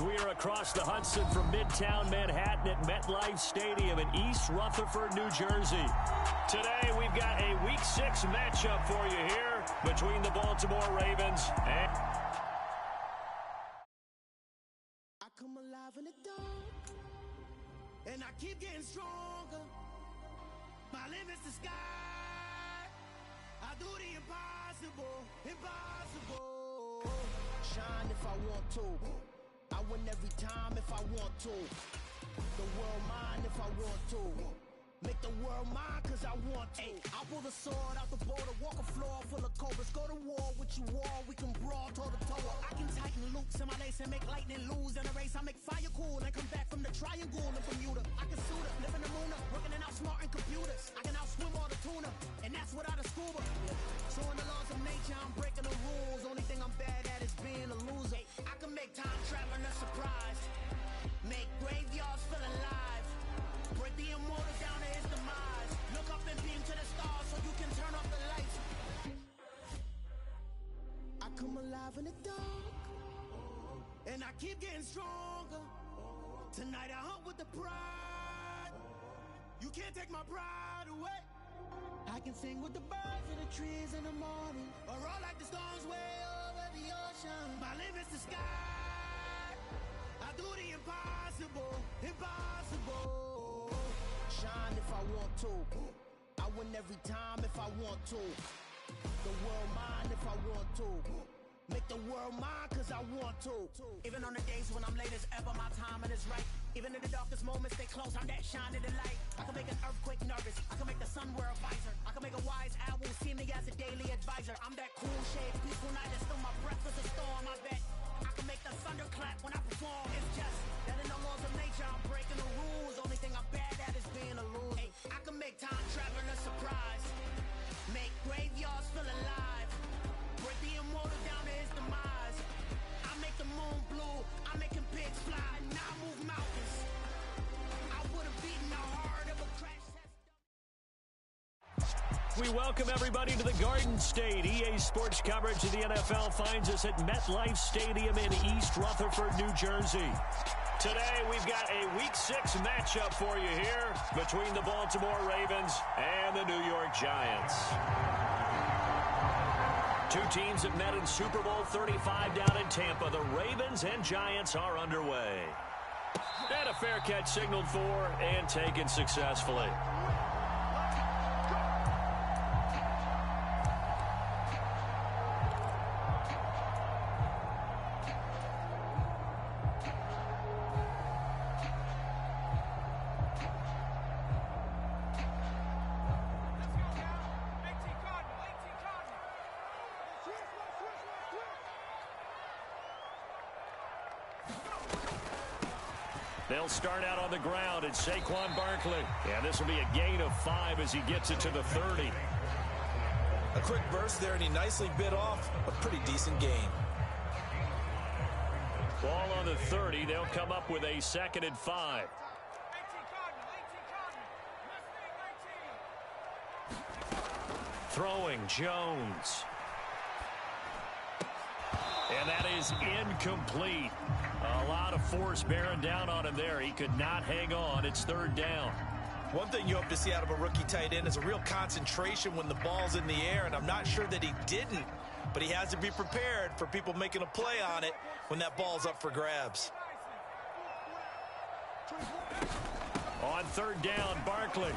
We are across the Hudson from Midtown Manhattan at MetLife Stadium in East Rutherford, New Jersey. Today, we've got a Week 6 matchup for you here between the Baltimore Ravens and... I come alive in the dark, and I keep getting stronger. My limit's the sky. I do the impossible, impossible. Shine if I want to. I win every time if I want to. The world mine if I want to. Make the world mine cause I want to. Ay, I pull the sword out the border, walk a floor full of cobras. Go to war with you all, we can brawl toe to toe. I can tighten loops in my lace and make lightning lose in a race. I make fire cool and come back from the triangle in Bermuda. I can suit up, live in the moon up, working and outsmarting computers. I can outswim all the tuna, and that's without a scuba. So in the laws of nature, I'm breaking the rules. Only thing I'm bad at is being a loser. I can make time traveling a surprise, make graveyards feel alive, break the immortal down to his demise. Look up and beam to the stars so you can turn off the lights. I come alive in the dark, and I keep getting stronger. Tonight I hunt with the pride. You can't take my pride away. I can sing with the birds in the trees in the morning, or roll like the storms way over the ocean. My limit's the sky. I do the impossible, impossible. Shine if I want to. I win every time if I want to. The world mine if I want to. Make the world mine cause I want to. Even on the days when I'm late as ever, my timing is right. Even in the darkest moments, they close, I'm that shine in the light. I can make an earthquake nervous, I can make the sun wear a visor. I can make a wise owl see me as a daily advisor. I'm that cool shade, peaceful night, and still my breath is a storm, I bet. I can make the thunder clap when I perform. It's just that in the laws of nature, I'm breaking the rules. Only thing I'm bad at is being a loser. Ay, I can make time traveling a surprise, make graveyards feel alive, break the immortal down to his demise. I make the moon blue, I'm making pigs fly, now I move mountains. I would have beaten the heart of a crash test. We welcome everybody to the Garden State. EA Sports coverage of the NFL finds us at MetLife Stadium in East Rutherford, New Jersey. Today, we've got a Week 6 matchup for you here between the Baltimore Ravens and the New York Giants. Two teams have met in Super Bowl 35 down in Tampa. The Ravens and Giants are underway. And a fair catch signaled for and taken successfully. They'll start out on the ground. It's Saquon Barkley. And this will be a gain of 5 as he gets it to the 30. A quick burst there, and he nicely bit off a pretty decent gain. Ball on the 30. They'll come up with a 2nd and 5. Throwing Jones. And that is incomplete. A lot of force bearing down on him there. He could not hang on. It's 3rd down. One thing you hope to see out of a rookie tight end is a real concentration when the ball's in the air, and I'm not sure that he didn't, but he has to be prepared for people making a play on it when that ball's up for grabs. On 3rd down, Barkley.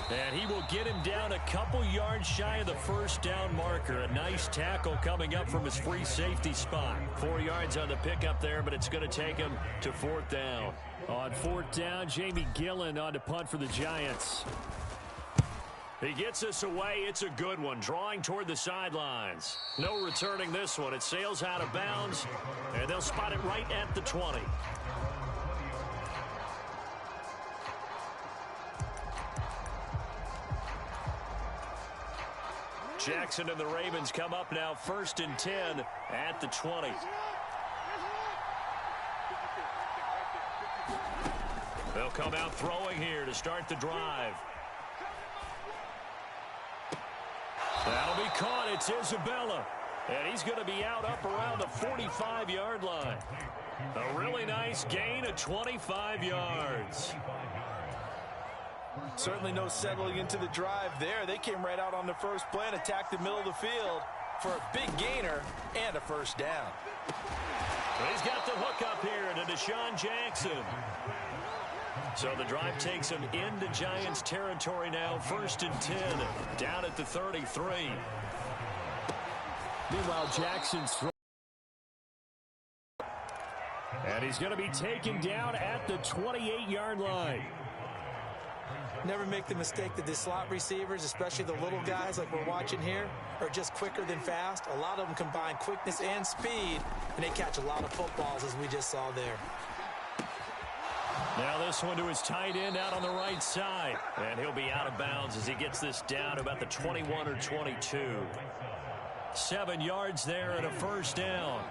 And he will get him down a couple yards shy of the 1st down marker. A nice tackle coming up from his free safety spot. 4 yards on the pickup there, but it's going to take him to 4th down. On 4th down, Jamie Gillen on to punt for the Giants. He gets us away. It's a good one, drawing toward the sidelines. No returning this one. It sails out of bounds, and they'll spot it right at the 20. Jackson and the Ravens come up now 1st and 10 at the 20. They'll come out throwing here to start the drive. That'll be caught. It's Isabella. And he's going to be out up around the 45-yard line. A really nice gain of 25 yards. Certainly no settling into the drive there. They came right out on the first play and attacked the middle of the field for a big gainer and a first down. He's got the hook up here to Deshaun Jackson. So the drive takes him into Giants territory now. 1st and 10, down at the 33. Meanwhile, Jackson's throw. And he's going to be taken down at the 28-yard line. Never make the mistake that the slot receivers, especially the little guys like we're watching here, are just quicker than fast. A lot of them combine quickness and speed, and they catch a lot of footballs, as we just saw there. Now this one to his tight end out on the right side. And he'll be out of bounds as he gets this down to about the 21 or 22. 7 yards there and a first down.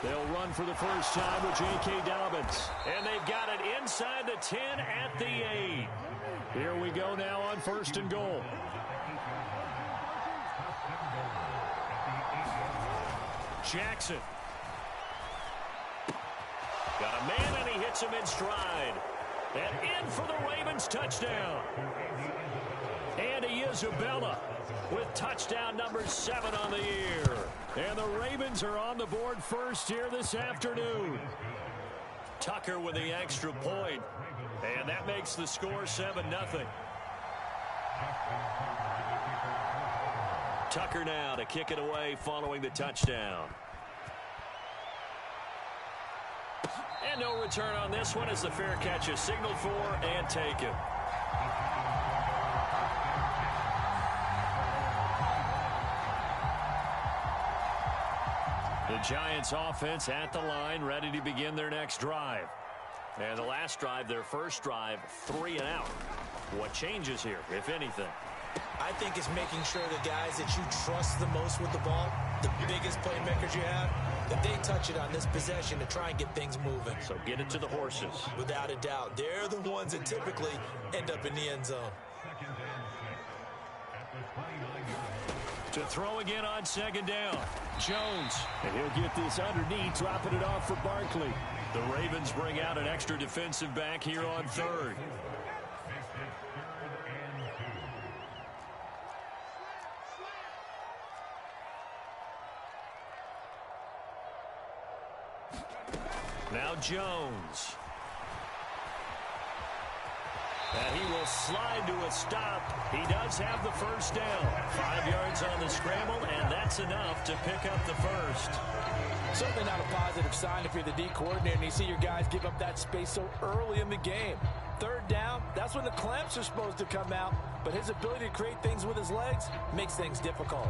They'll run for the first time with J.K. Dobbins. And they've got it inside the 10 at the 8. Here we go now on 1st and goal. Jackson. Got a man, and he hits him in stride. And in for the Ravens touchdown. Andy Isabella with touchdown number 7 on the year. And the Ravens are on the board first here this afternoon. Tucker with the extra point. And that makes the score 7-0. Tucker now to kick it away following the touchdown. And no return on this one as the fair catch is signaled for and taken. The Giants offense at the line, ready to begin their next drive. And the last drive, their first drive, 3 and out. What changes here, if anything? I think it's making sure the guys that you trust the most with the ball, the biggest playmakers you have, that they touch it on this possession to try and get things moving. So get it to the horses. Without a doubt. They're the ones that typically end up in the end zone. To throw again on 2nd down. Jones. And he'll get this underneath, dropping it off for Barkley. The Ravens bring out an extra defensive back here on 3rd. Now Jones. And he will slide to a stop. He does have the first down. 5 yards on the scramble, and that's enough to pick up the first. Certainly not a positive sign if you're the D coordinator and you see your guys give up that space so early in the game. 3rd down, that's when the clamps are supposed to come out, but his ability to create things with his legs makes things difficult.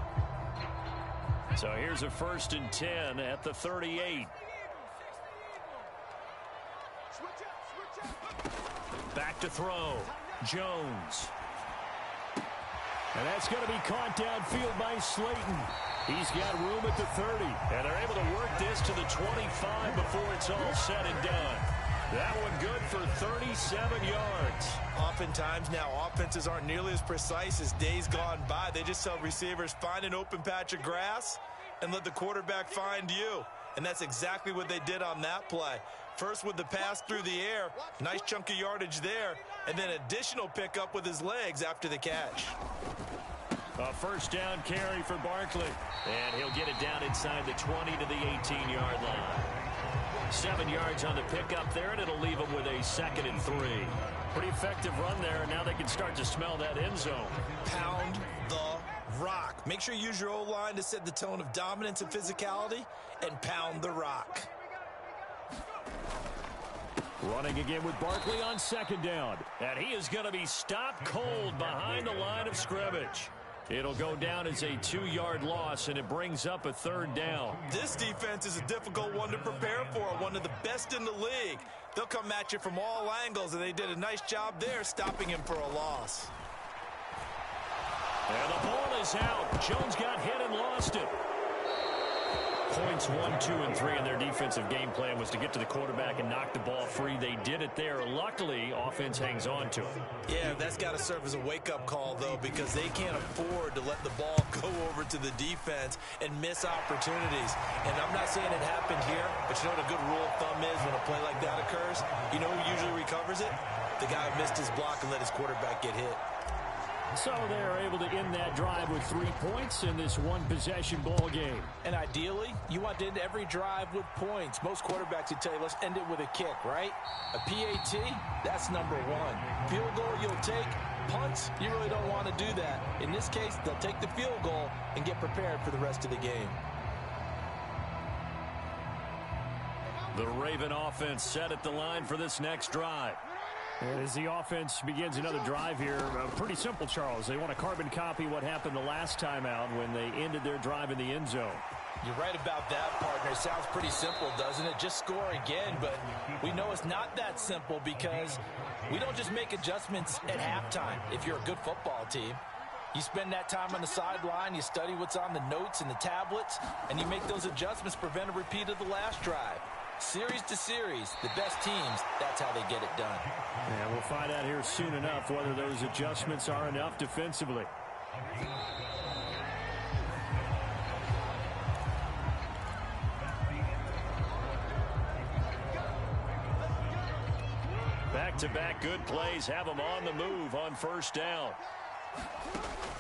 So here's a 1st and 10 at the 38. Back to throw. Jones. And that's going to be caught downfield by Slayton. He's got room at the 30. And they're able to work this to the 25 before it's all said and done. That one good for 37 yards. Oftentimes now offenses aren't nearly as precise as days gone by. They just tell receivers, find an open patch of grass and let the quarterback find you. And that's exactly what they did on that play. First with the pass through the air, nice chunk of yardage there, and then additional pickup with his legs after the catch. A first down carry for Barkley, and he'll get it down inside the 20 to the 18-yard line. 7 yards on the pickup there, and it'll leave him with a 2nd and 3. Pretty effective run there, and now they can start to smell that end zone. Pound the rock. Make sure you use your O-line to set the tone of dominance and physicality, and pound the rock. Running again with Barkley on 2nd down. And he is going to be stopped cold behind the line of scrimmage. It'll go down as a 2-yard loss, and it brings up a 3rd down. This defense is a difficult one to prepare for, one of the best in the league. They'll come at you from all angles, and they did a nice job there stopping him for a loss. And the ball is out. Jones got hit and lost it. Points 1, 2, and 3 in their defensive game plan was to get to the quarterback and knock the ball free. They did it there. Luckily, offense hangs on to it. Yeah, that's got to serve as a wake-up call, though, because they can't afford to let the ball go over to the defense and miss opportunities. And I'm not saying it happened here, but you know what a good rule of thumb is when a play like that occurs? You know who usually recovers it? The guy who missed his block and let his quarterback get hit. So they're able to end that drive with 3 points in this one-possession ball game. And ideally, you want to end every drive with points. Most quarterbacks would tell you, let's end it with a kick, right? A PAT, that's number 1. Field goal you'll take. Punts, you really don't want to do that. In this case, they'll take the field goal and get prepared for the rest of the game. The Raven offense set at the line for this next drive. And as the offense begins another drive here, pretty simple, Charles. They want to carbon copy what happened the last time out when they ended their drive in the end zone. You're right about that, partner. It sounds pretty simple, doesn't it? Just score again, but we know it's not that simple because we don't just make adjustments at halftime if you're a good football team. You spend that time on the sideline, you study what's on the notes and the tablets, and you make those adjustments to prevent a repeat of the last drive. Series to series, the best teams, that's how they get it done. And we'll find out here soon enough whether those adjustments are enough defensively. Back-to-back good plays have them on the move on first down.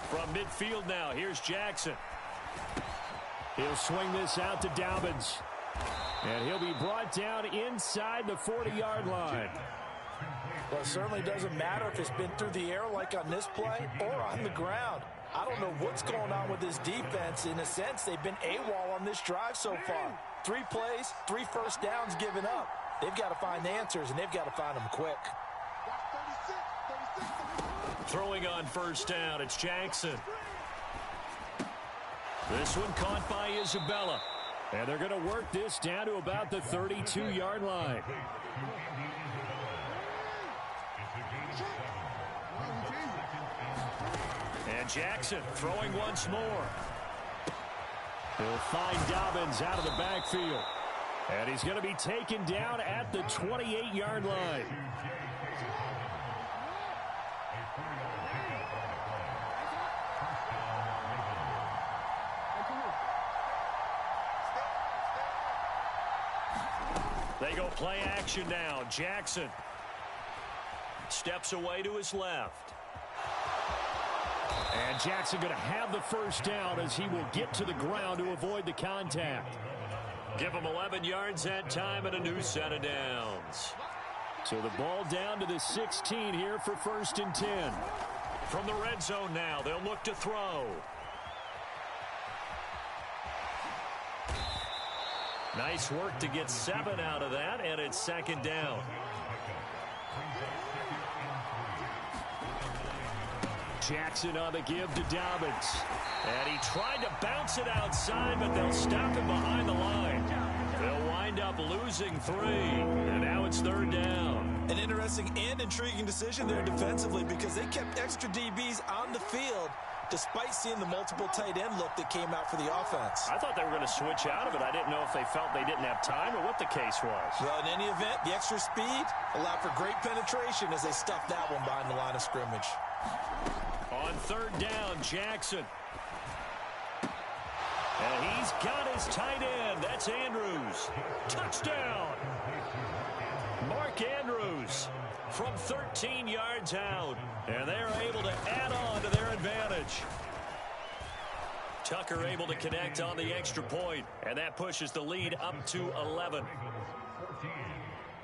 From midfield now, here's Jackson. He'll swing this out to Dobbins. And he'll be brought down inside the 40-yard line. Well, it certainly doesn't matter if it's been through the air like on this play or on the ground. I don't know what's going on with this defense. In a sense, they've been AWOL on this drive so far. 3 plays, 3 first downs given up. They've got to find the answers, and they've got to find them quick. Throwing on first down, it's Jackson. This one caught by Isabella. And they're going to work this down to about the 32-yard line. And Jackson throwing once more. He'll find Dobbins out of the backfield. And he's going to be taken down at the 28-yard line. They go play action now. Jackson steps away to his left. And Jackson going to have the first down as he will get to the ground to avoid the contact. Give him 11 yards that time and a new set of downs. So the ball down to the 16 here for 1st and 10. From the red zone now, they'll look to throw. Nice work to get 7 out of that, and it's 2nd down. Jackson on the give to Dobbins. And he tried to bounce it outside, but they'll stop him behind the line. They'll wind up losing 3, and now it's 3rd down. An interesting and intriguing decision there defensively because they kept extra DBs on the field despite seeing the multiple tight end look that came out for the offense. I thought they were going to switch out of it. I didn't know if they felt they didn't have time or what the case was. Well, in any event, the extra speed allowed for great penetration as they stuffed that one behind the line of scrimmage. On 3rd down, Jackson. And he's got his tight end. That's Andrews. Touchdown. Mark Andrews from 13 yards out. And they're able to add on to their advantage. Tucker able to connect on the extra point. And that pushes the lead up to 11.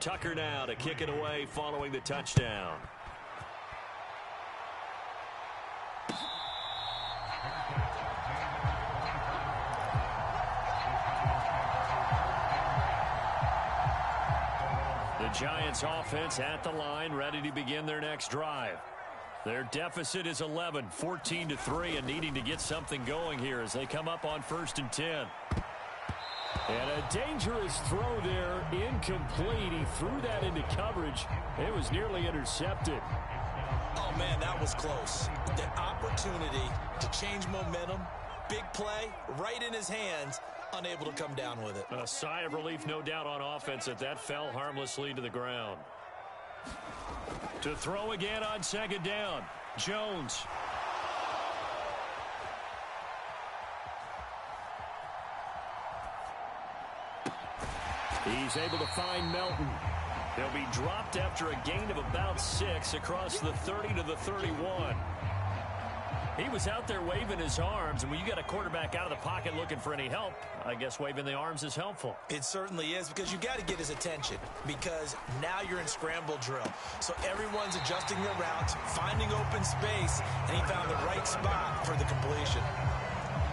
Tucker now to kick it away following the touchdown. The Giants offense at the line, ready to begin their next drive. Their deficit is 11, 14-3, and needing to get something going here as they come up on 1st and 10. And a dangerous throw there, incomplete. He threw that into coverage. It was nearly intercepted. Oh, man, that was close. The opportunity to change momentum, big play, right in his hands, unable to come down with it. A sigh of relief, no doubt, on offense that fell harmlessly to the ground. To throw again on second down, Jones. He's able to find Melton. He'll be dropped after a gain of about 6 across the 30 to the 31. He was out there waving his arms, and when you got a quarterback out of the pocket looking for any help, I guess waving the arms is helpful. It certainly is, because you got to get his attention, because now you're in scramble drill. So everyone's adjusting their routes, finding open space, and he found the right spot for the completion.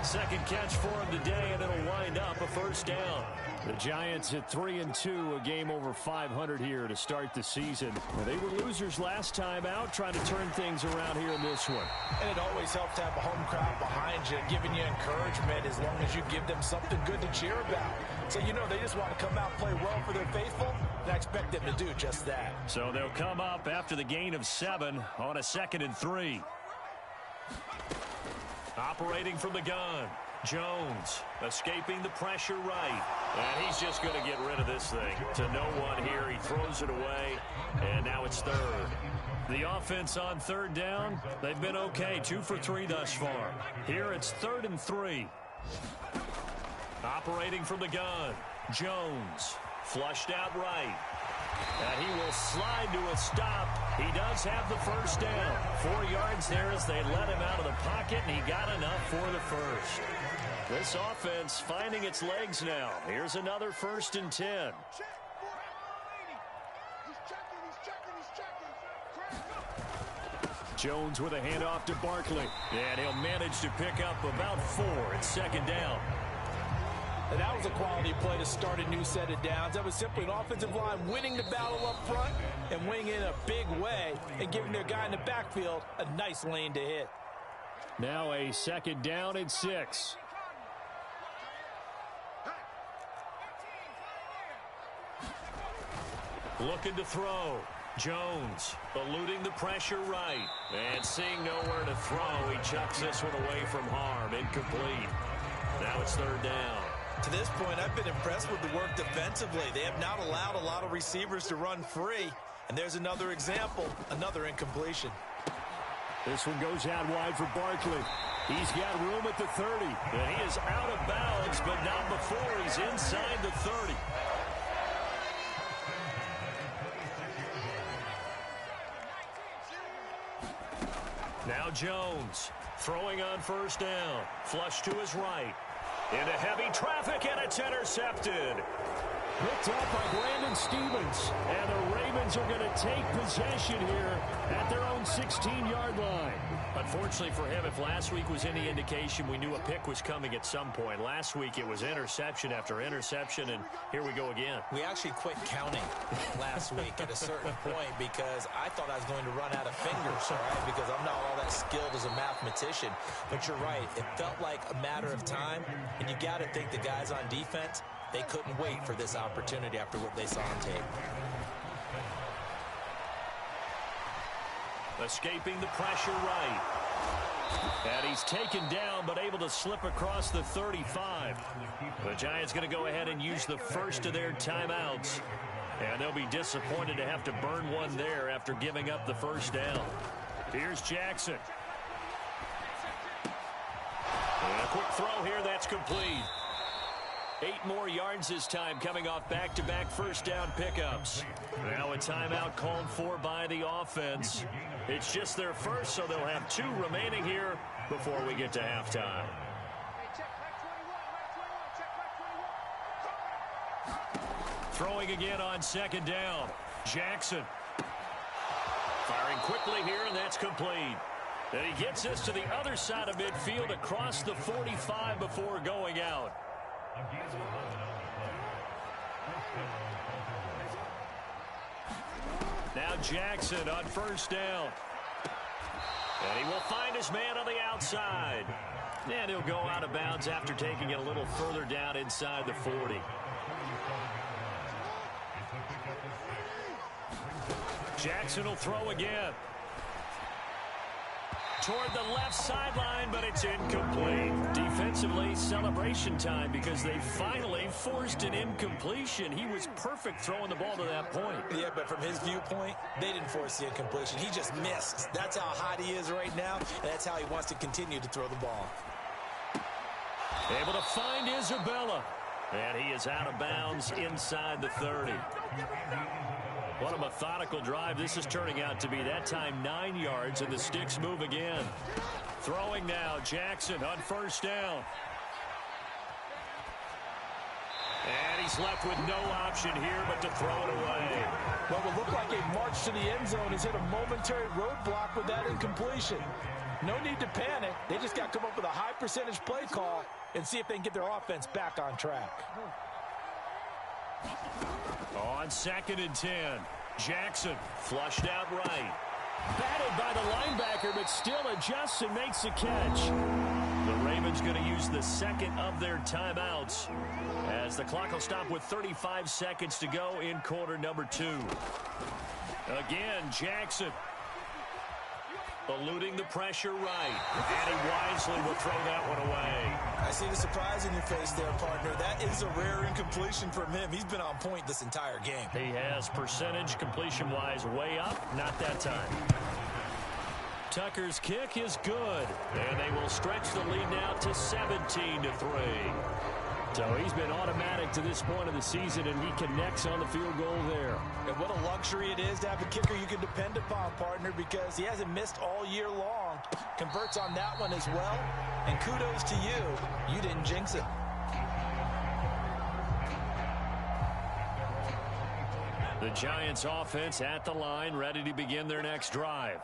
Second catch for him today, and it'll wind up a first down. The Giants at 3-2, a game over 500 here to start the season. They were losers last time out, trying to turn things around here in this one. And it always helps to have a home crowd behind you, giving you encouragement as long as you give them something good to cheer about. So, you know, they just want to come out and play well for their faithful, and I expect them to do just that. So they'll come up after the gain of 7 on a 2nd and 3. Operating from the gun, Jones escaping the pressure right. And he's just going to get rid of this thing to no one here. He throws it away, and now it's 3rd. The offense on 3rd down, they've been okay, 2 for 3 thus far. Here it's 3rd and 3. Operating from the gun, Jones flushed out right. And he will slide to a stop. He does have the first down. 4 yards there as they let him out of the pocket, and he got enough for the first. This offense finding its legs now. Here's another 1st and 10. Jones with a handoff to Barkley. And he'll manage to pick up about 4 at 2nd down. And that was a quality play to start a new set of downs. That was simply an offensive line winning the battle up front and winning in a big way and giving their guy in the backfield a nice lane to hit. Now a 2nd down and 6. Looking to throw. Jones eluding the pressure right. And seeing nowhere to throw, he chucks this one away from harm. Incomplete. Now it's 3rd down. To this point, I've been impressed with the work defensively. They have not allowed a lot of receivers to run free. And there's another example, another incompletion. This one goes out wide for Barkley. He's got room at the 30. And he is out of bounds, but not before he's inside the 30. Now Jones throwing on 1st down. Flush to his right. Into heavy traffic, and it's intercepted. Picked up by Brandon Stevens. And the Ravens are going to take possession here at their own 16-yard line. Unfortunately for him, if last week was any indication, we knew a pick was coming at some point. Last week it was interception after interception, and here we go again. We actually quit counting last week at a certain point because I thought I was going to run out of fingers, all right, because I'm not all that skilled as a mathematician. But you're right. It felt like a matter of time, and you got to think the guys on defense, they couldn't wait for this opportunity after what they saw on tape. Escaping the pressure right. And he's taken down, but able to slip across the 35. The Giants going to go ahead and use the first of their timeouts. And they'll be disappointed to have to burn one there after giving up the first down. Here's Jackson. And a quick throw here, that's complete. 8 more yards this time, coming off back-to-back first down pickups. Now a timeout called for by the offense. It's just their first, so they'll have 2 remaining here before we get to halftime. Throwing again on 2nd down. Jackson. Firing quickly here, and that's complete. And he gets this to the other side of midfield across the 45 before going out. Now Jackson on 1st down. And he will find his man on the outside. And he'll go out of bounds after taking it a little further down inside the 40. Jackson will throw again. Toward the left sideline, but it's incomplete. Defensively, celebration time because they finally forced an incompletion. He was perfect throwing the ball to that point. Yeah, but from his viewpoint, they didn't force the incompletion. He just missed. That's how hot he is right now, and that's how he wants to continue to throw the ball. Able to find Isabella. And he is out of bounds inside the 30. What a methodical drive this is turning out to be. That time 9 yards, and the sticks move again. Throwing now, Jackson on first down. And he's left with no option here but to throw it away. What will look like a march to the end zone has hit a momentary roadblock with that incompletion. No need to panic. They just got to come up with a high percentage play call and see if they can get their offense back on track. On 2nd and 10, Jackson flushed out right. Batted by the linebacker, but still adjusts and makes a catch. The Ravens going to use the second of their timeouts as the clock will stop with 35 seconds to go in quarter number 2. Again, Jackson eluding the pressure right. And he wisely will throw that one away. I see the surprise in your face there, partner. That is a rare incompletion from him. He's been on point this entire game. He has percentage completion-wise way up. Not that time. Tucker's kick is good. And they will stretch the lead now to 17-3. So he's been automatic to this point of the season, and he connects on the field goal there. And what a luxury it is to have a kicker you can depend upon, partner, because he hasn't missed all year long. Converts on that one as well. And kudos to you. You didn't jinx it. The Giants offense at the line, ready to begin their next drive.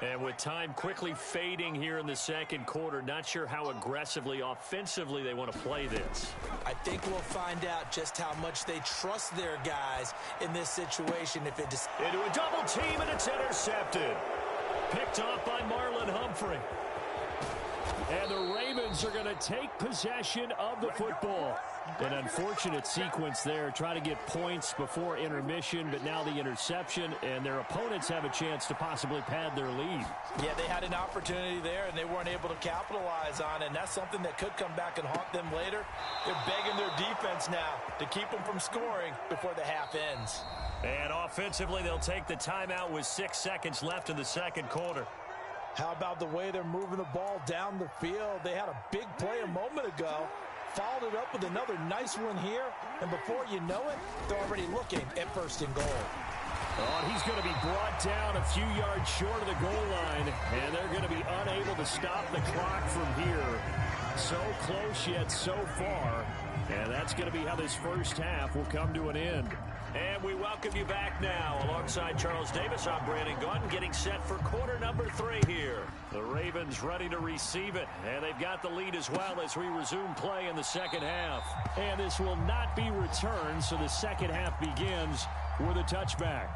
And with time quickly fading here in the second quarter, not sure how aggressively, offensively they want to play this. I think we'll find out just how much they trust their guys in this situation. If it just into a double team, and it's intercepted. Picked off by Marlon Humphrey. And the Ravens are going to take possession of the football. An unfortunate sequence there, trying to get points before intermission, but now the interception, and their opponents have a chance to possibly pad their lead. Yeah, they had an opportunity there, and they weren't able to capitalize on it, and that's something that could come back and haunt them later. They're begging their defense now to keep them from scoring before the half ends. And offensively, they'll take the timeout with 6 seconds left in the second quarter. How about the way they're moving the ball down the field? They had a big play a moment ago. Followed it up with another nice one here. And before you know it, they're already looking at 1st and goal. Oh, and he's going to be brought down a few yards short of the goal line. And they're going to be unable to stop the clock from here. So close yet so far. And that's going to be how this first half will come to an end. And we welcome you back now. Alongside Charles Davis, I'm Brandon Gaudin, getting set for quarter number 3 here. The Ravens ready to receive it, and they've got the lead as well as we resume play in the second half. And this will not be returned, so the second half begins with a touchback.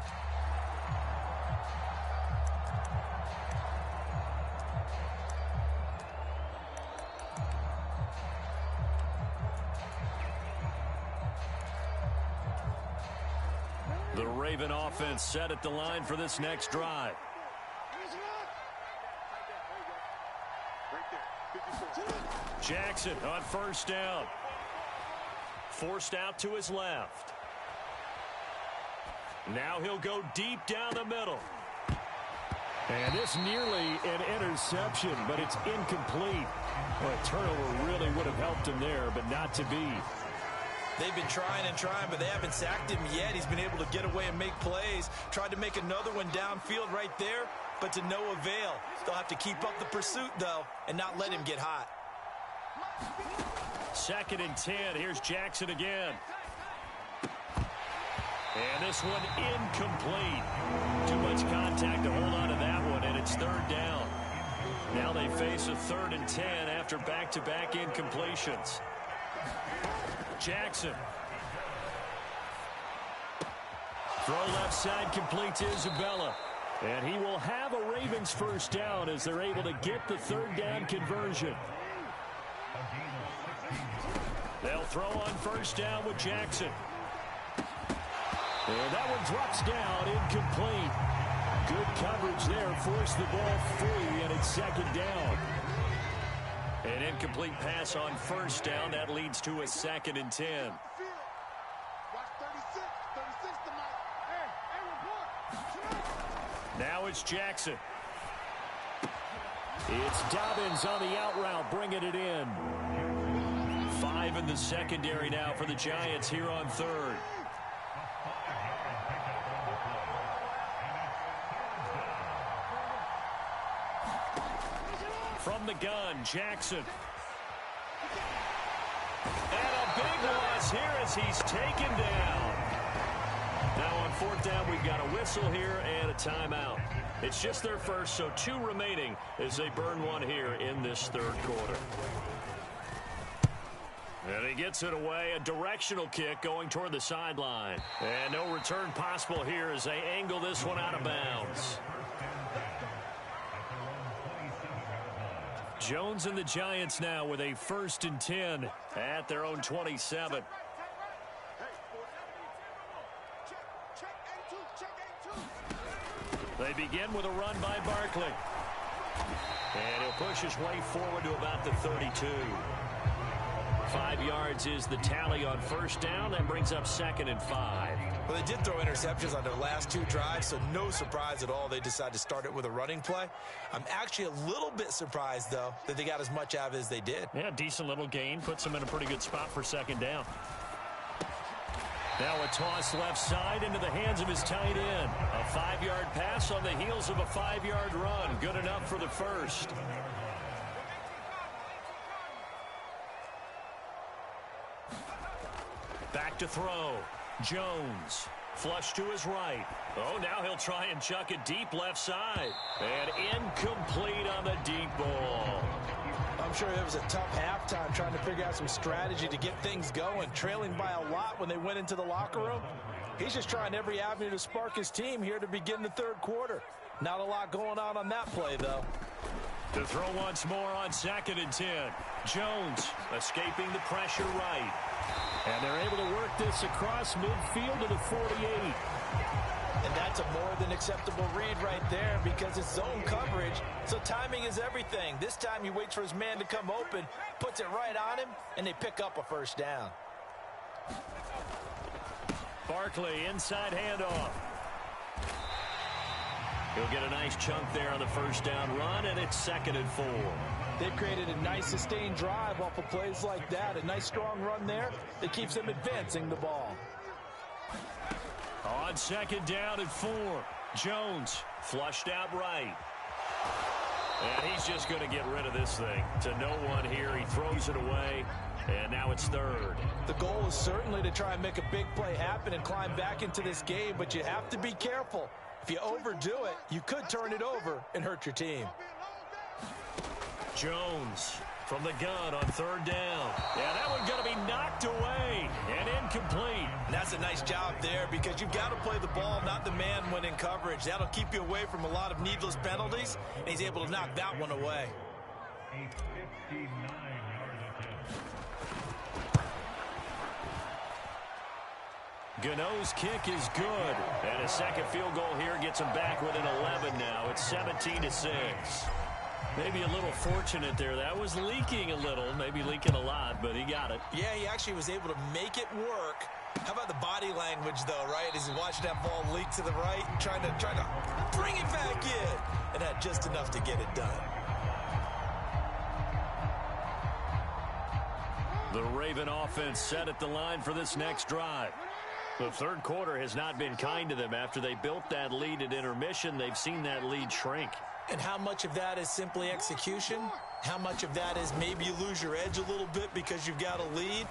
The Raven offense set at the line for this next drive. Jackson on first down. Forced out to his left. Now he'll go deep down the middle. And this nearly an interception, but it's incomplete. Well, a turnover really would have helped him there, but not to be. They've been trying and trying, but they haven't sacked him yet. He's been able to get away and make plays. Tried to make another one downfield right there, but to no avail. They'll have to keep up the pursuit, though, and not let him get hot. 2nd and 10. Here's Jackson again. And this one incomplete. Too much contact to hold on to that one, and it's 3rd down. Now they face a 3rd and 10 after back-to-back incompletions. Jackson. Throw left side complete to Isabella. And he will have a Ravens first down as they're able to get the 3rd down conversion. They'll throw on first down with Jackson. And that one drops down incomplete. Good coverage there. Forced the ball free, and it's second down. An incomplete pass on first down. That leads to a 2nd and 10. Now it's Jackson. It's Dobbins on the out route, bringing it in. 5 in the secondary now for the Giants here on 3rd. From the gun, Jackson. And a big loss here as he's taken down. Now on 4th down, we've got a whistle here and a timeout. It's just their first, so 2 remaining as they burn one here in this 3rd quarter. And he gets it away, a directional kick going toward the sideline. And no return possible here as they angle this one out of bounds. Jones and the Giants now with a 1st and 10 at their own 27. They begin with a run by Barkley. And he'll push his way forward to about the 32. 5 yards is the tally on 1st down. That brings up 2nd and 5. Well, they did throw interceptions on their last 2 drives, so no surprise at all they decided to start it with a running play. I'm actually a little bit surprised, though, that they got as much out of it as they did. Yeah, decent little gain. Puts them in a pretty good spot for 2nd down. Now a toss left side into the hands of his tight end. A 5-yard pass on the heels of a 5-yard run. Good enough for the 1st. Back to throw. Jones. Flush to his right. Oh, now he'll try and chuck it deep left side. And incomplete on the deep ball. I'm sure it was a tough halftime trying to figure out some strategy to get things going. Trailing by a lot when they went into the locker room. He's just trying every avenue to spark his team here to begin the 3rd quarter. Not a lot going on that play, though. To throw once more on 2nd and 10. Jones escaping the pressure right. And they're able to work this across midfield to the 48. And that's a more than acceptable read right there because it's zone coverage, so timing is everything. This time he waits for his man to come open, puts it right on him, and they pick up a 1st down. Barkley, inside handoff. He'll get a nice chunk there on the 1st down run, and it's 2nd and 4. They've created a nice sustained drive off of plays like that. A nice strong run there that keeps them advancing the ball. On 2nd down and 4. Jones flushed out right. And he's just going to get rid of this thing. To no one here. He throws it away. And now it's 3rd. The goal is certainly to try and make a big play happen and climb back into this game, but you have to be careful. If you overdo it, you could turn it over and hurt your team. Jones from the gun on 3rd down. Yeah, that one's going to be knocked away and incomplete. And that's a nice job there because you've got to play the ball, not the man when in coverage. That'll keep you away from a lot of needless penalties, and he's able to knock that one away. Gano's kick is good. And a 2nd field goal here gets him back within 11 now. It's 17-6. Maybe a little fortunate there. That was leaking a little, maybe leaking a lot, but he got it. Yeah, he actually was able to make it work. How about the body language, though, right? As he watched that ball leak to the right, trying to bring it back in, and had just enough to get it done. The Raven offense set at the line for this next drive. The 3rd quarter has not been kind to them. After they built that lead at intermission, they've seen that lead shrink. And how much of that is simply execution? How much of that is maybe you lose your edge a little bit because you've got a lead?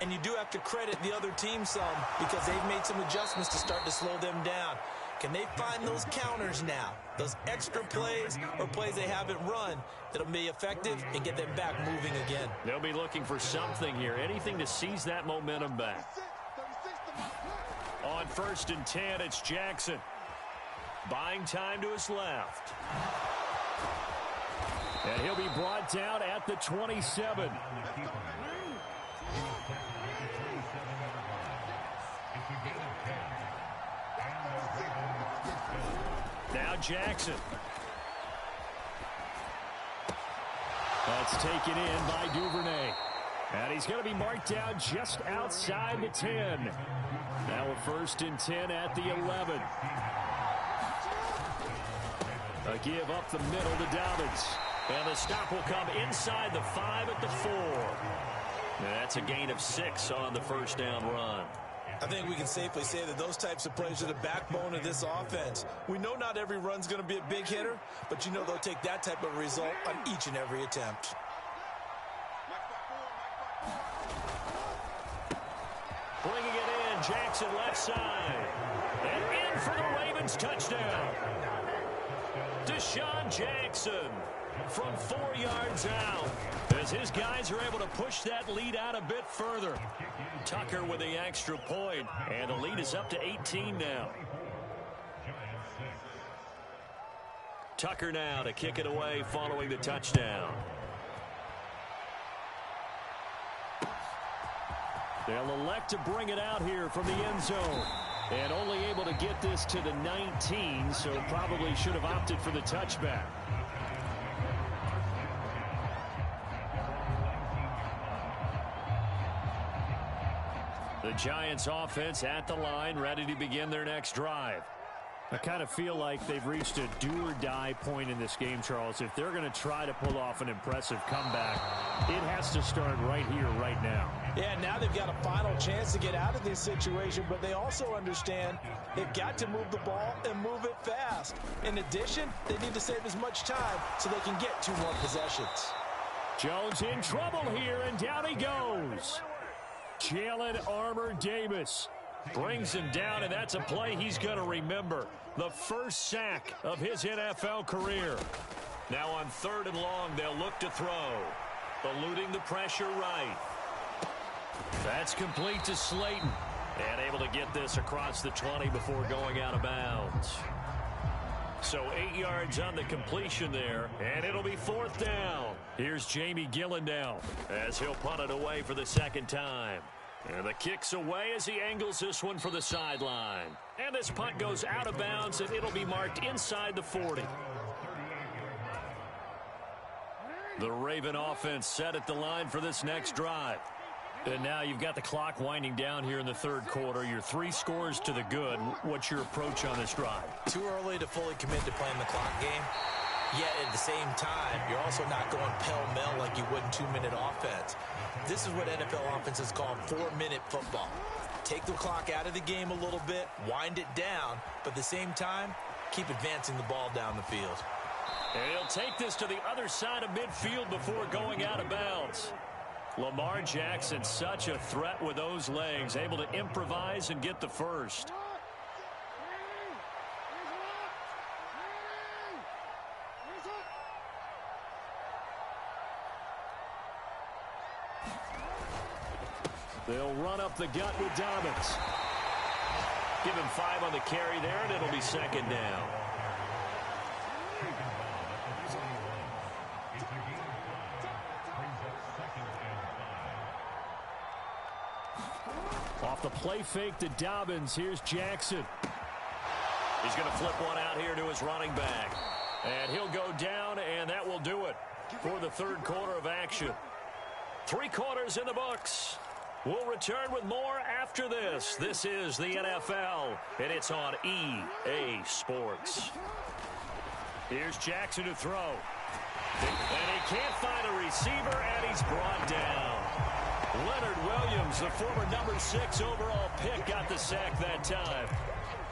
And you do have to credit the other team some because they've made some adjustments to start to slow them down. Can they find those counters now, those extra plays or plays they haven't run that'll be effective and get them back moving again? They'll be looking for something here, anything to seize that momentum back. On 1st and 10, it's Jackson. Buying time to his left. And he'll be brought down at the 27. Now Jackson. That's taken in by Duvernay. And he's going to be marked down just outside the 10. Now a 1st and 10 at the 11. A give up the middle to Dobbins. And the stop will come inside the 5 at the 4. And that's a gain of 6 on the 1st down run. I think we can safely say that those types of plays are the backbone of this offense. We know not every run's going to be a big hitter, but you know they'll take that type of result on each and every attempt. Bringing it in, Jackson left side. And in for the Ravens touchdown. Deshaun Jackson from 4 yards out, as his guys are able to push that lead out a bit further. Tucker with the extra point, and the lead is up to 18 now. Tucker now to kick it away following the touchdown. They'll elect to bring it out here from the end zone. And only able to get this to the 19, so probably should have opted for the touchback. The Giants offense at the line, ready to begin their next drive. I kind of feel like they've reached a do-or-die point in this game, Charles. If they're going to try to pull off an impressive comeback, it has to start right here, right now. Yeah, now they've got a final chance to get out of this situation, but they also understand they've got to move the ball and move it fast. In addition, they need to save as much time so they can get 2 more possessions. Jones in trouble here, and down he goes. Jalen Armour-Davis brings him down, and that's a play he's going to remember. The first sack of his NFL career. Now on 3rd and long, they'll look to throw. Eluding the pressure right. That's complete to Slayton. And able to get this across the 20 before going out of bounds. So 8 yards on the completion there, and it'll be 4th down. Here's Jamie Gillen now, as he'll punt it away for the 2nd time. And the kick's away as he angles this one for the sideline. And this punt goes out of bounds, and it'll be marked inside the 40. The Raven offense set at the line for this next drive. And now you've got the clock winding down here in the 3rd quarter. You're 3 scores to the good. What's your approach on this drive? Too early to fully commit to playing the clock game. Yet at the same time, you're also not going pell-mell like you would in 2-minute offense. This is what NFL offenses call 4-minute football. Take the clock out of the game a little bit, wind it down, but at the same time, keep advancing the ball down the field. And he'll take this to the other side of midfield before going out of bounds. Lamar Jackson, such a threat with those legs, able to improvise and get the first. They'll run up the gut with Dobbins. Give him 5 on the carry there, and it'll be 2nd down. Off the play fake to Dobbins, here's Jackson. He's going to flip one out here to his running back. And he'll go down, and that will do it for the 3rd quarter of action. 3 quarters in the books. We'll return with more after this. This is the NFL, and it's on EA Sports. Here's Jackson to throw. And he can't find a receiver, and he's brought down. Leonard Williams, the former number 6 overall pick, got the sack that time.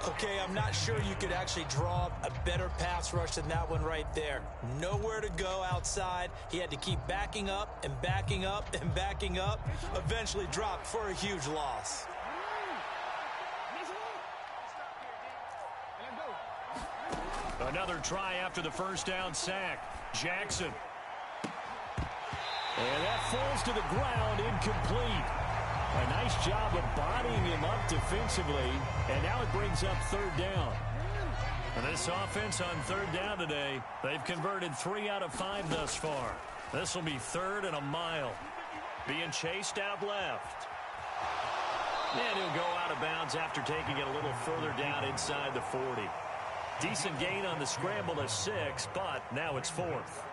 Okay, I'm not sure you could actually draw a better pass rush than that one right there. Nowhere to go outside. He had to keep backing up and backing up and backing up. Eventually dropped for a huge loss. Another try after the first down sack. Jackson. And that falls to the ground, incomplete. A nice job of bodying him up defensively, and now it brings up 3rd down. And this offense on 3rd down today, they've converted 3 out of 5 thus far. This will be 3rd and a mile. Being chased out left. And he'll go out of bounds after taking it a little further down inside the 40. Decent gain on the scramble to 6, but now it's 4th.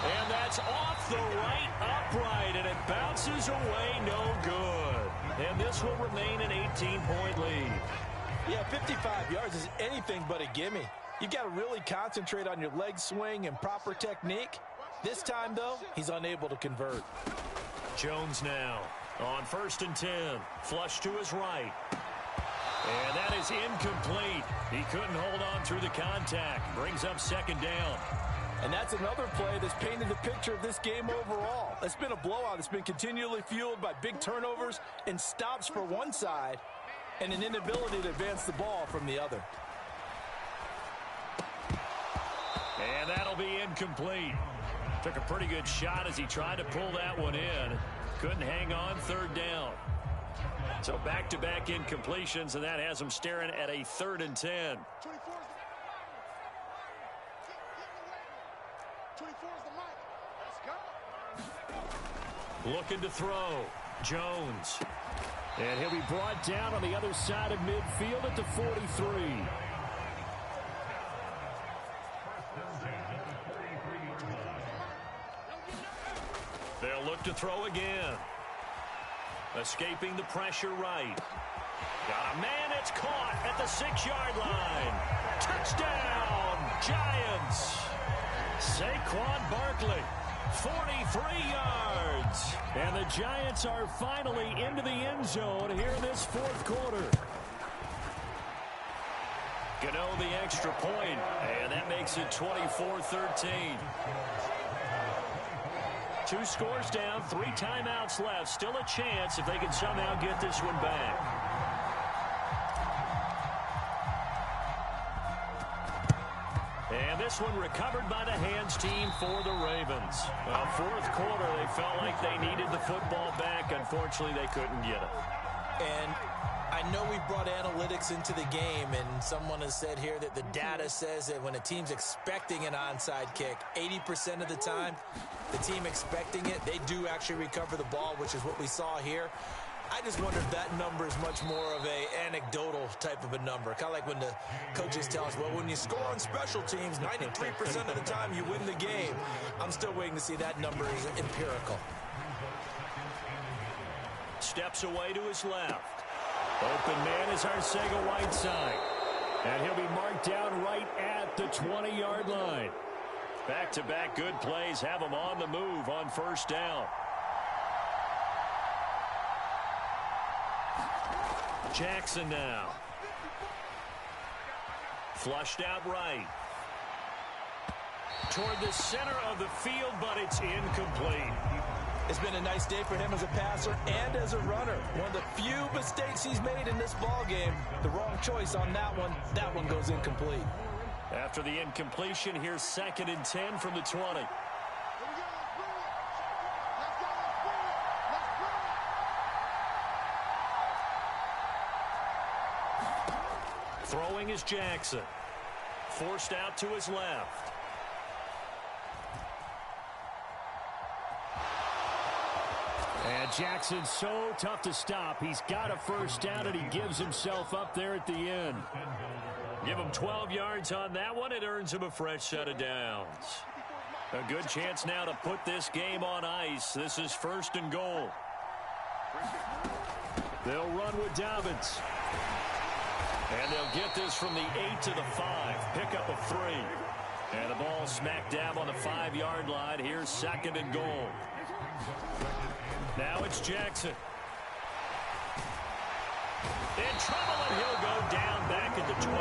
And that's off the right upright, and it bounces away no good. And this will remain an 18-point lead. Yeah, 55 yards is anything but a gimme. You've got to really concentrate on your leg swing and proper technique. This time, though, he's unable to convert. Jones now on 1st and 10. Flush to his right. And that is incomplete. He couldn't hold on through the contact. Brings up 2nd down. And that's another play that's painted the picture of this game overall. It's been a blowout. It's been continually fueled by big turnovers and stops for one side and an inability to advance the ball from the other. And that'll be incomplete. Took a pretty good shot as he tried to pull that one in. Couldn't hang on 3rd down. So back-to-back incompletions, and that has him staring at a 3rd and 10. Looking to throw. Jones. And he'll be brought down on the other side of midfield at the 43. They'll look to throw again. Escaping the pressure right. Got a man, it's caught at the 6-yard line. Touchdown, Giants. Saquon Barkley, 43 yards. And the Giants are finally into the end zone here in this 4th quarter. Gano the extra point, and that makes it 24-13. 2 scores down, 3 timeouts left. Still a chance if they can somehow get this one back. And this one recovered by the hands team for the Ravens. Well, 4th quarter, they felt like they needed the football back. Unfortunately, they couldn't get it. And I know we brought analytics into the game, and someone has said here that the data says that when a team's expecting an onside kick, 80% of the time, the team expecting it, they do actually recover the ball, which is what we saw here. I just wonder if that number is much more of a anecdotal type of a number. Kind of like when the coaches tell us, well, when you score on special teams, 93% of the time you win the game. I'm still waiting to see that number is empirical. Steps away to his left. Open man is Arcega-Whiteside. And he'll be marked down right at the 20-yard line. Back-to-back good plays have him on the move on 1st down. Jackson now. Flushed out right. Toward the center of the field, but it's incomplete. It's been a nice day for him as a passer and as a runner. One of the few mistakes he's made in this ball game. The wrong choice on that one. That one goes incomplete. After the incompletion, here's 2nd and 10 from the 20. Throwing is Jackson. Forced out to his left. And Jackson's so tough to stop. He's got a 1st down, and he gives himself up there at the end. Give him 12 yards on that one. It earns him a fresh set of downs. A good chance now to put this game on ice. This is 1st and goal. They'll run with Dobbins. And they'll get this from the 8 to the 5. Pick up of 3. And the ball smack dab on the 5-yard line. Here's 2nd and goal. Now it's Jackson. In trouble, and he'll go down back at the 12.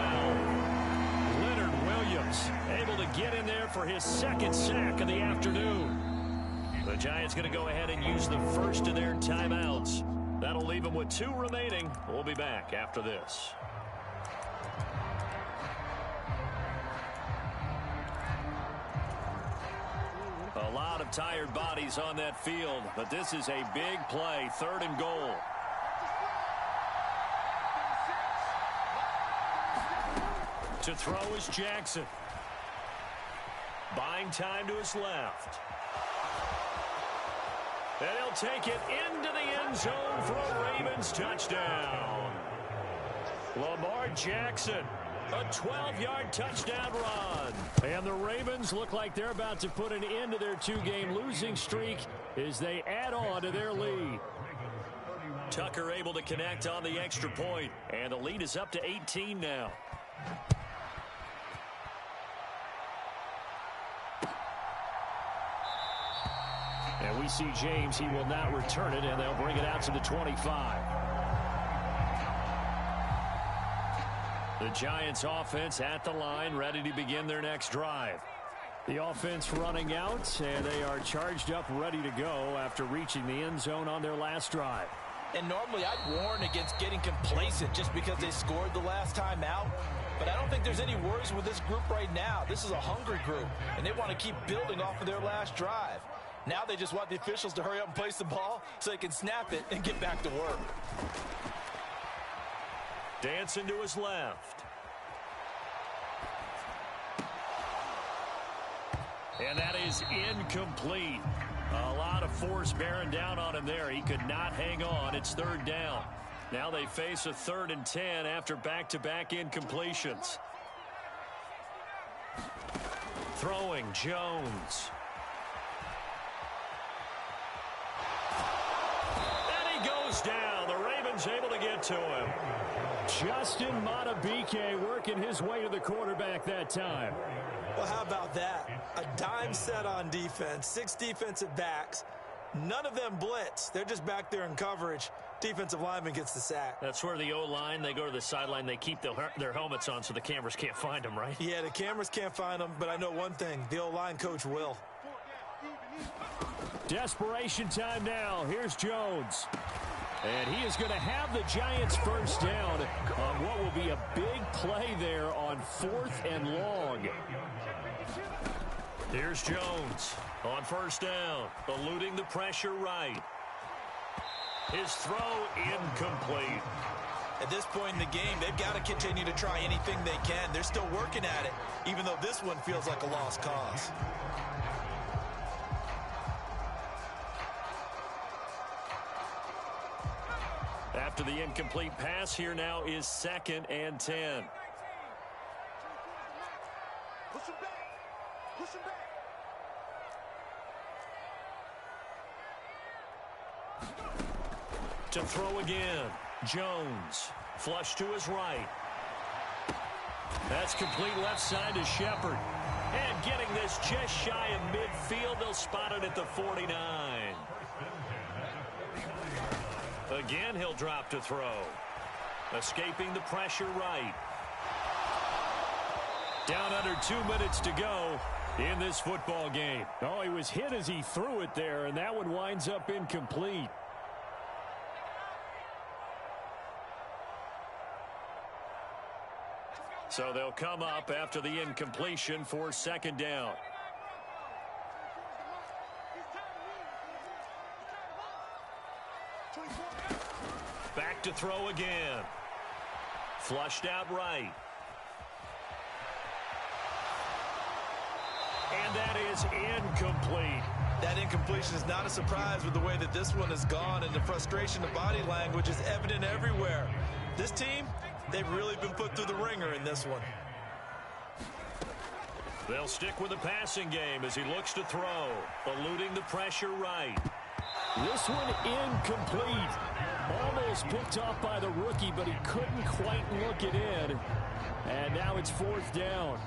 Leonard Williams able to get in there for his 2nd sack of the afternoon. The Giants going to go ahead and use the first of their timeouts. That'll leave them with 2 remaining. We'll be back after this. A lot of tired bodies on that field, but this is a big play. 3rd and goal. To throw is Jackson. Buying time to his left. And he'll take it into the end zone for a Ravens touchdown. Lamar Jackson, a 12-yard touchdown run. And the Ravens look like they're about to put an end to their two-game losing streak as they add on to their lead. Tucker able to connect on the extra point, and the lead is up to 18 now. And we see James. He will not return it, and they'll bring it out to the 25. The Giants offense at the line, ready to begin their next drive. The offense running out, and they are charged up, ready to go after reaching the end zone on their last drive. And normally I'd warn against getting complacent just because they scored the last time out. But I don't think there's any worries with this group right now. This is a hungry group, and they want to keep building off of their last drive. Now they just want the officials to hurry up and place the ball so they can snap it and get back to work. Dancing to his left. And that is incomplete. A lot of force bearing down on him there. He could not hang on. It's third down. Now they face a 3rd and 10 after back-to-back incompletions. Throwing Jones. And he goes down. The Ravens able to get to him. Justin Madubuike working his way to the quarterback that time. Well, how about that? A dime set on defense, 6 defensive backs. None of them blitz. They're just back there in coverage. Defensive lineman gets the sack. That's where the O-line, they go to the sideline, they keep their helmets on so the cameras can't find them, right? Yeah, the cameras can't find them, but I know one thing. The O-line coach will. Desperation time now. Here's Jones. And he is going to have the Giants first down on what will be a big play there on 4th and long. Here's Jones on first down, eluding the pressure right. His throw incomplete. At this point in the game, they've got to continue to try anything they can. They're still working at it, even though this one feels like a lost cause. After the incomplete pass, here now is 2nd and 10. Push him back. Push him back. To throw again. Jones. Flush to his right. That's complete left side to Shepard. And getting this just shy of midfield. They'll spot it at the 49. Again, he'll drop to throw. Escaping the pressure right. Down under 2 minutes to go in this football game. Oh, he was hit as he threw it there, and that one winds up incomplete. So they'll come up after the incompletion for 2nd down. Back to throw again. Flushed out right. And that is incomplete. That incompletion is not a surprise with the way that this one has gone, and the frustration of body language is evident everywhere. This team, they've really been put through the ringer in this one. They'll stick with the passing game as he looks to throw, eluding the pressure right. This one incomplete. Almost picked off by the rookie, but he couldn't quite look it in. And now it's 4th down.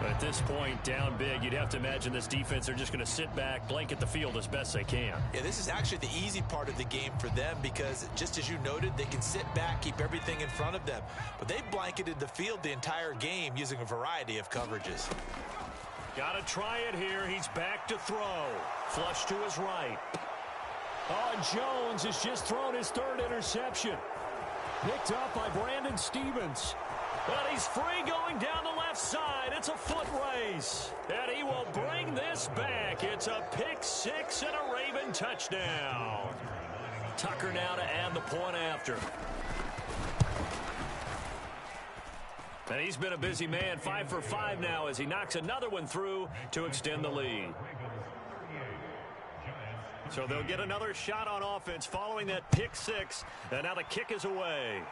But at this point, down big, you'd have to imagine this defense are just going to sit back, blanket the field as best they can. Yeah, this is actually the easy part of the game for them because, just as you noted, they can sit back, keep everything in front of them. But they've blanketed the field the entire game using a variety of coverages. Got to try it here. He's back to throw. Flush to his right. Oh, and Jones has just thrown his 3rd interception. Picked up by Brandon Stevens. But he's free going down the left side. It's a foot race. And he will bring this back. It's a pick 6 and a Raven touchdown. Tucker now to add the point after. And he's been a busy man, 5 for 5 now as he knocks another one through to extend the lead. So they'll get another shot on offense following that pick six. And now the kick is away.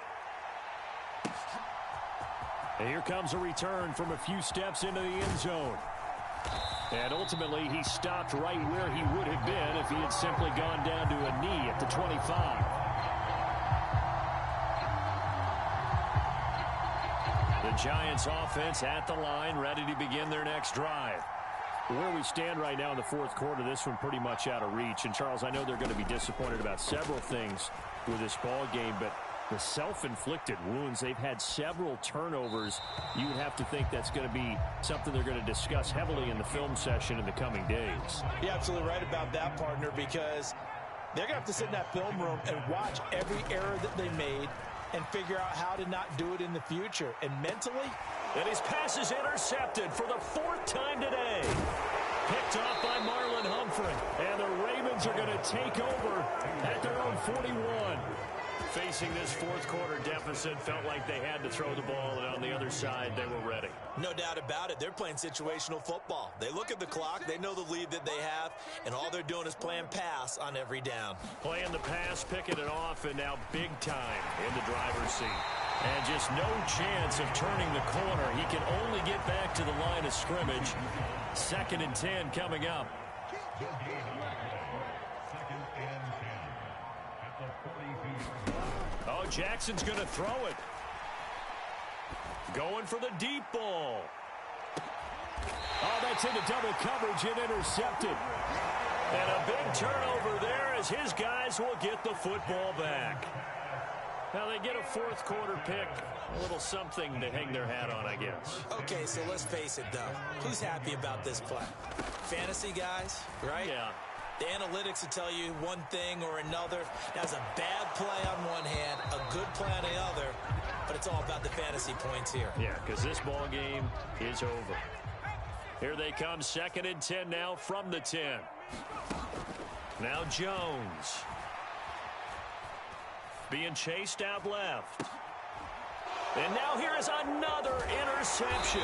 And here comes a return from a few steps into the end zone. And ultimately, he stopped right where he would have been if he had simply gone down to a knee at the 25. The Giants offense at the line, ready to begin their next drive. Where we stand right now in the fourth quarter, this one pretty much out of reach. And, Charles, I know they're going to be disappointed about several things with this ball game, but the self-inflicted wounds, they've had several turnovers. You would have to think that's going to be something they're going to discuss heavily in the film session in the coming days. You're absolutely right about that, partner, because they're going to have to sit in that film room and watch every error that they made and figure out how to not do it in the future. And mentally, and his pass is intercepted for the fourth time today. Picked off by Marlon Humphrey. And the Ravens are going to take over at their own 41. Facing this fourth quarter deficit, felt like they had to throw the ball, and on the other side, they were ready. No doubt about it. They're playing situational football. They look at the clock, they know the lead that they have, and all they're doing is playing pass on every down. Playing the pass, picking it off, and now big time in the driver's seat. And just no chance of turning the corner. He can only get back to the line of scrimmage. 2nd and 10 coming up. Oh, Jackson's going to throw it. Going for the deep ball. Oh, that's into double coverage and intercepted. And a big turnover there as his guys will get the football back. Now they get a fourth quarter pick. A little something to hang their hat on, I guess. Okay, so let's face it, though. Who's happy about this play? Fantasy guys, right? Yeah. The analytics will tell you one thing or another. That's a bad play on one hand, a good play on the other, but it's all about the fantasy points here. Yeah, because this ball game is over. Here they come, 2nd and 10 now from the 10. Now Jones. Being chased out left. And now here is another interception.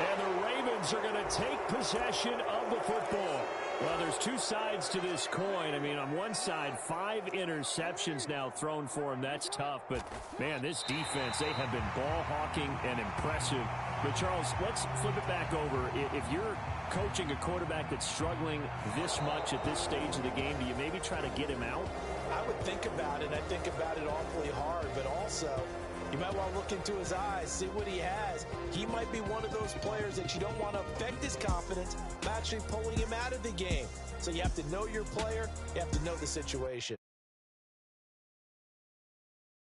And the Ravens are going to take possession of the football. Well, there's two sides to this coin. I mean, on one side, 5 interceptions now thrown for him. That's tough. But, man, this defense, they have been ball hawking and impressive. But, Charles, let's flip it back over. If you're coaching a quarterback that's struggling this much at this stage of the game, do you maybe try to get him out? I would think about it. I think about it awfully hard. But also, you might want to look into his eyes, see what he has. He might be one of those players that you don't want to affect his confidence by actually pulling him out of the game. So you have to know your player. You have to know the situation.